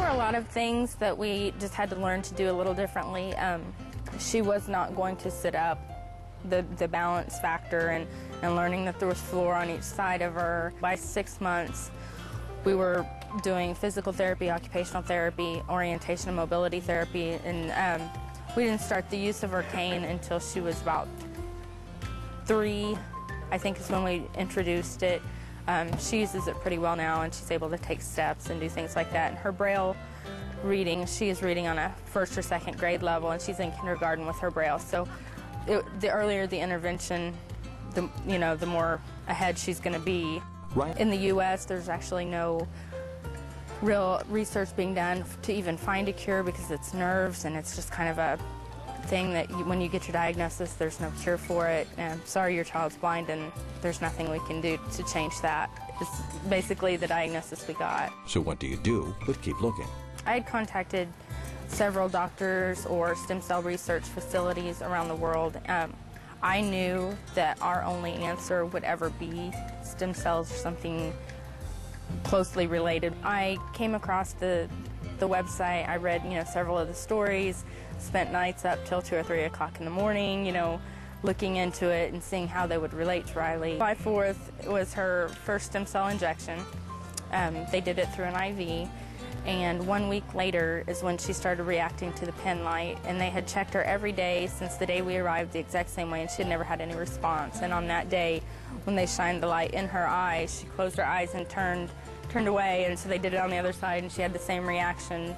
were a lot of things that we just had to learn to do a little differently. She was not going to sit up. The balance factor and learning that there was floor on each side of her. By 6 months, we were doing physical therapy, occupational therapy, orientation and mobility therapy, and we didn't start the use of her cane until she was about 3, I think is when we introduced it. She uses it pretty well now, and she's able to take steps and do things like that. And her Braille reading, she is reading on a 1st or 2nd grade level, and she's in kindergarten with her Braille. So the earlier the intervention, the more ahead she's going to be. Right. In the U.S., there's actually no real research being done to even find a cure because it's nerves, and it's just kind of a thing that when you get your diagnosis, there's no cure for it. And sorry, your child's blind, and there's nothing we can do to change that. It's basically the diagnosis we got. So what do you do but keep looking? I had contacted several doctors or stem cell research facilities around the world. I knew that our only answer would ever be stem cells or something closely related. I came across the website. I read, several of the stories, spent nights up till 2 or 3 o'clock in the morning, looking into it and seeing how they would relate to Rylea. July 4th was her first stem cell injection. They did it through an IV. And 1 week later is when she started reacting to the pen light, and they had checked her every day since the day we arrived the exact same way, and she had never had any response. And on that day, when they shined the light in her eyes, she closed her eyes and turned away, and so they did it on the other side, and she had the same reaction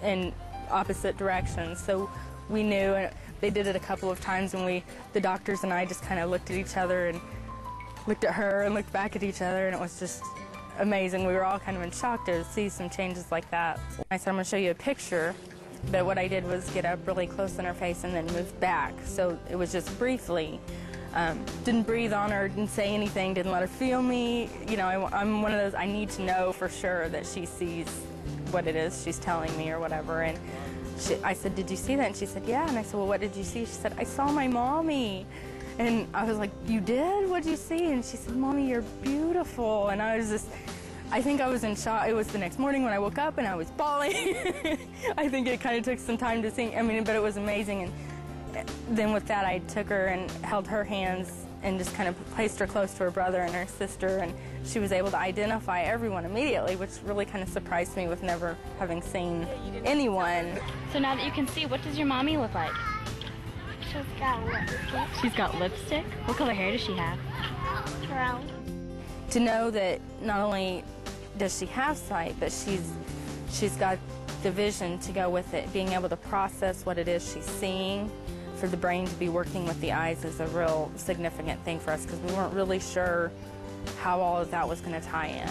in opposite directions. So we knew, and they did it a couple of times, and the doctors and I just kind of looked at each other and looked at her and looked back at each other, and it was just amazing. We were all kind of in shock to see some changes like that. I said, I'm going to show you a picture, but what I did was get up really close in her face and then moved back. So it was just briefly. Didn't breathe on her, didn't say anything, didn't let her feel me. I'm one of those, I need to know for sure that she sees what it is she's telling me or whatever. And I said, did you see that? And she said, yeah. And I said, well, what did you see? She said, I saw my mommy. And I was like, you did? What did you see? And she said, Mommy, you're beautiful. And I think I was in shock. It was the next morning when I woke up and I was bawling. I think it kind of took some time to think, but it was amazing. And then with that, I took her and held her hands and just kind of placed her close to her brother and her sister, and she was able to identify everyone immediately, which really kind of surprised me with never having seen anyone. So now that you can see, what does your mommy look like? She's got lipstick. She's got lipstick? What color hair does she have? Brown. To know that not only does she have sight, but she's got the vision to go with it, being able to process what it is she's seeing. For the brain to be working with the eyes is a real significant thing for us because we weren't really sure how all of that was going to tie in.